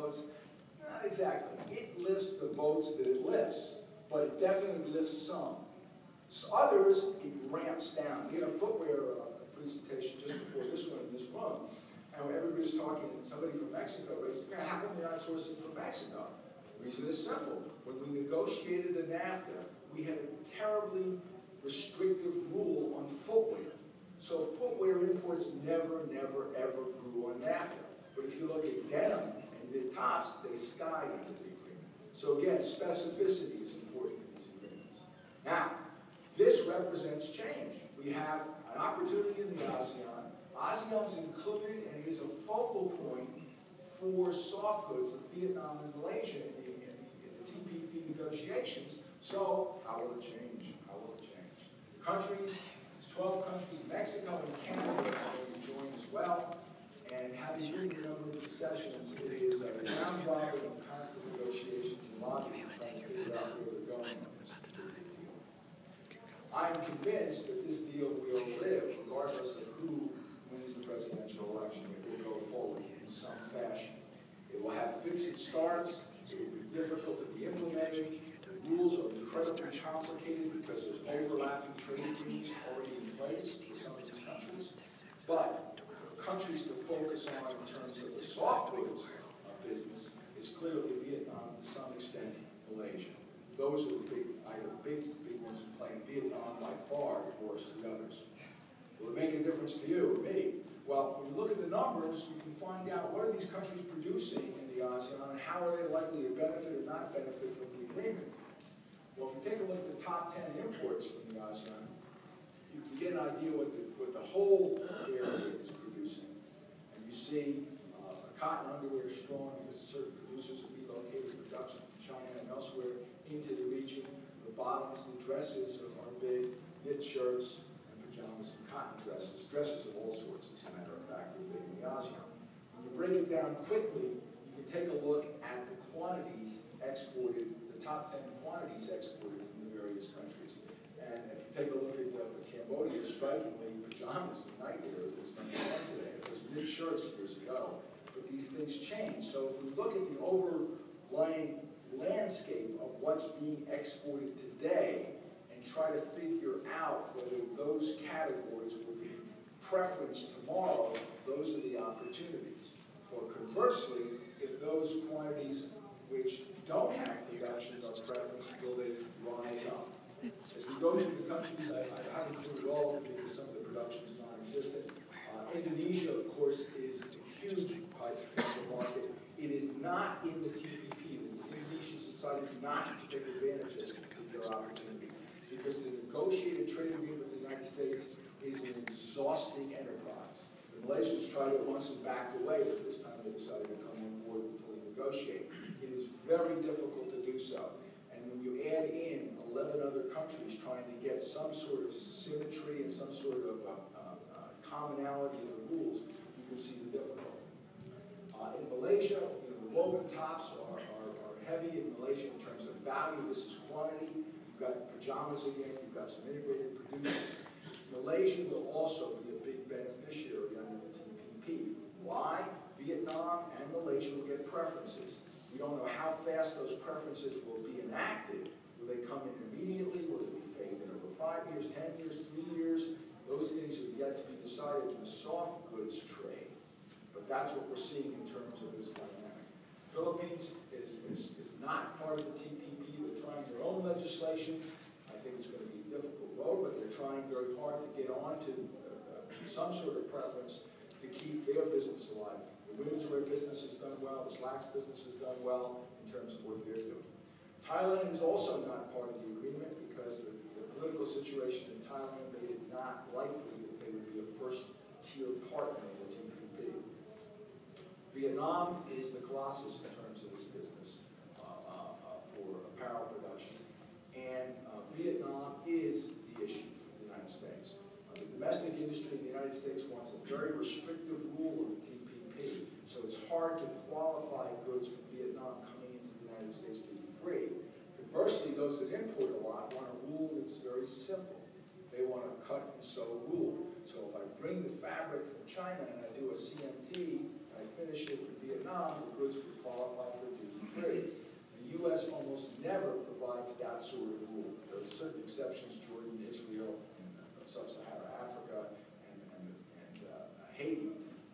boats? Not exactly. It lifts the boats that it lifts, but it definitely lifts some. Others, it ramps down. We had a footwear presentation just before this one in this room, and everybody's talking, and somebody from Mexico raised, how come you're not sourcing from Mexico? The reason is simple. When we negotiated the NAFTA, we had a terribly restrictive rule on footwear. So footwear imports never, ever grew on NAFTA. But if you look at denim and the tops, they sky under the agreement. So again, specificity is important in these agreements. Now, this represents change. We have an opportunity in the ASEAN. ASEAN's included and is a focal point for soft goods of Vietnam and Malaysia in the TPP negotiations. So how will it change? How will it change? The countries, it's 12 countries, Mexico and Canada have joined as well. And having been in a number of sessions, it is a round robin of constant negotiations and lobbying trying to figure out where we're going on this deal. I am convinced that this deal will live regardless of who wins the presidential election. It will go forward in some fashion. It will have fits and starts. It will be difficult to be implemented. The rules are incredibly complicated because there's overlapping trade agreements already in place for some of these countries. But countries to focus on in terms of the soft goods business is clearly Vietnam, to some extent Malaysia. Those are the big ones in play. Vietnam by far dwarfs the others. Will it make a difference to you or me? Well, when you look at the numbers, you can find out what are these countries producing in the ASEAN and how are they likely to benefit or not benefit from the agreement. Well, if you take a look at the top 10 imports from the ASEAN, you can get an idea what the whole area is producing. And you see cotton underwear is strong because certain producers have relocated production from China and elsewhere into the region. The bottoms, the dresses are big, knit shirts, and pajamas and cotton dresses. Dresses of all sorts, as a matter of fact, are big in the ASEAN. When you break it down quickly, you can take a look at the quantities exported, the top 10 quantities exported from the various countries. And if you take a look at Cambodia, strikingly, pajamas and nightwear is number one today. It was knit shirts years ago. But these things change. So if we look at the overlying landscape of what's being exported today and try to figure out whether those categories will be preferenced tomorrow, those are the opportunities. Or conversely, if those quantities which don't have production are preferenced, will they rise up? As we go through the countries, I haven't included all of them because some of the production is non-existent. Indonesia, of course, is a huge potential market. It is not in the TPP. The Indonesian society not to take advantage of this particular opportunity because to negotiate a trade agreement with the United States is an exhausting enterprise. The Malaysians tried it once and backed away, but this time they decided to come on board and fully negotiate. It is very difficult to do so. And when you add in 11 other countries trying to get some sort of symmetry and some sort of commonality of the rules, you can see the difficulty. In Malaysia, the woven tops are heavy in Malaysia in terms of value. This is quantity. You've got the pajamas again. You've got some integrated producers. Malaysia will also be a big beneficiary under the TPP. Why? Vietnam and Malaysia will get preferences. We don't know how fast those preferences will be enacted. Will they come in immediately? Will they be phased in over 5 years, 10 years, 3 years? Those things are yet to be decided in the soft goods trade. But that's what we're seeing in terms of this dynamic. Philippines is not part of the TPP. They're trying their own legislation. I think it's going to be a difficult road, but they're trying very hard to get on to some sort of preference to keep their business alive. The women's wear business has done well. The slacks business has done well in terms of what they're doing. Thailand is also not part of the agreement because the political situation in Thailand made it not likely that they would be a first-tier partner in the TPP. Vietnam is the colossus in terms of this business for apparel production, and Vietnam is the issue for the United States. The domestic industry in the United States wants a very restrictive rule of the TPP, so it's hard to qualify goods from Vietnam coming into the United States to be free. Conversely, those that import a lot want a rule that's very simple. They want a cut and sew rule. So if I bring the fabric from China and I do a CMT, I finish it in Vietnam, the goods would qualify for duty-free. The U.S. almost never provides that sort of rule. There are certain exceptions, Jordan, Israel, and sub-Saharan Africa, and Haiti.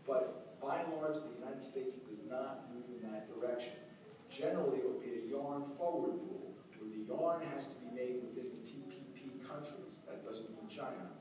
But by and large, the United States does not move in that direction. Generally, it will be a yarn-forward rule, where the yarn has to be made within the TPP countries. That doesn't mean China.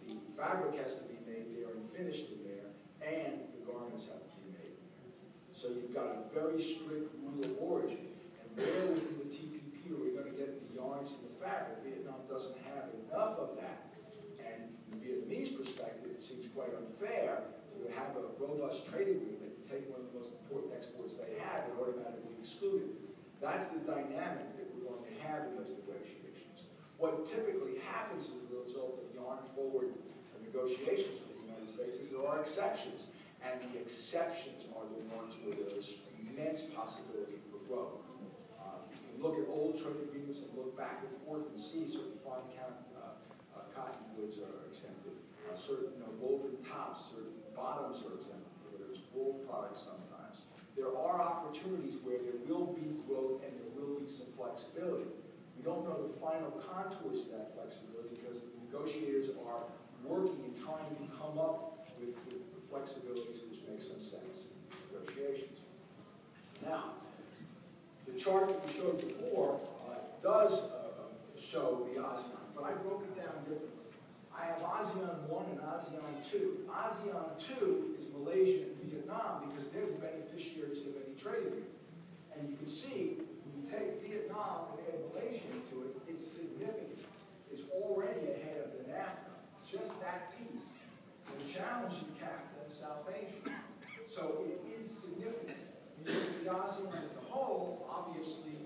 The fabric has to be made there and finished in there, and the garments have to be made there. So you've got a very strict rule of origin. And where within the TPP are we going to get the yarns and the fabric? Vietnam doesn't have enough of that. And from the Vietnamese perspective, it seems quite unfair to have a robust trade agreement and take one of the most important exports they have and automatically exclude it. That's the dynamic that we're going to have in those negotiations. What typically happens as a result of yarn-forward negotiations with the United States is there are exceptions, and the exceptions are the ones where there's immense possibility for growth. You can look at old trade agreements and look back and forth and see certain fine cotton goods are exempted, certain woven tops, certain bottoms are exempted, where there's wool products sometimes. There are opportunities where there will be growth and there will be some flexibility. We don't know the final contours of that flexibility because the negotiators are working and trying to come up with flexibilities which make some sense in negotiations. Now, the chart that we showed before does show the ASEAN, but I broke it down differently. I have ASEAN 1 and ASEAN 2. ASEAN 2 is Malaysia and Vietnam because they're the beneficiaries of any trade agreement. And you can see, when you take Vietnam and add Malaysia into it, it's significant. It's already ahead of the NAFTA. Just that piece will challenge the CAFTA in South Asia. So it is significant. When you look at the ASEAN as a whole, obviously